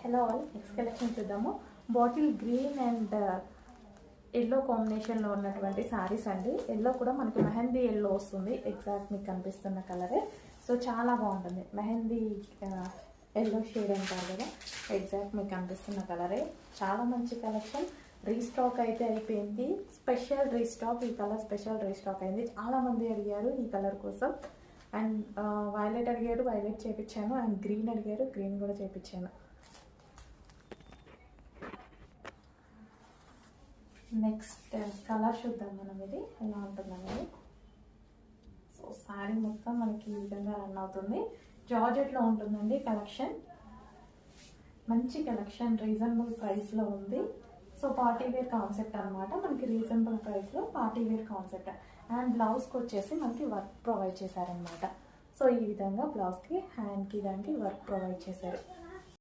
Hello all, next collection చూద్దాము. Bottle green and yellow కాంబినేషన్లో ఉన్నటువంటి శారీస్ అండి. ఎల్లో కూడా మనకి మెహందీ ఎల్లో వస్తుంది, ఎగ్జాక్ట్ మీకు కనిపిస్తున్న కలరే. సో చాలా బాగుంటుంది. మెహందీ ఎల్లో షేడ్ అంటారు కదా, ఎగ్జాక్ట్ మీకు కనిపిస్తున్న కలరే. చాలా మంచి కలెక్షన్. రీస్టాక్ అయితే అయిపోయింది. స్పెషల్ రీస్టాక్, ఈ కలర్ స్పెషల్ రీస్టాక్ అయింది. చాలామంది అడిగారు ఈ కలర్ కోసం. అండ్ వైలెట్ అడిగారు, వైలెట్ చేయించాను. అండ్ గ్రీన్ అడిగారు, గ్రీన్ కూడా చేయించాను. నెక్స్ట్ కలర్ చూద్దాం మనం, ఇది ఎలా ఉంటుందనేది. సో శారీ మొత్తం మనకి ఈ విధంగా రన్ అవుతుంది. జార్జెట్లో ఉంటుందండి కలెక్షన్. మంచి కలెక్షన్, రీజనబుల్ ప్రైస్లో ఉంది. సో పార్టీ వేర్ కాన్సెప్ట్ అనమాట. మనకి రీజనబుల్ ప్రైస్లో పార్టీ వేర్ కాన్సెప్ట్. అండ్ బ్లౌజ్కి వచ్చేసి మనకి వర్క్ ప్రొవైడ్ చేశారనమాట. సో ఈ విధంగా బ్లౌజ్కి, హ్యాండ్కి, దానికి వర్క్ ప్రొవైడ్ చేశారు.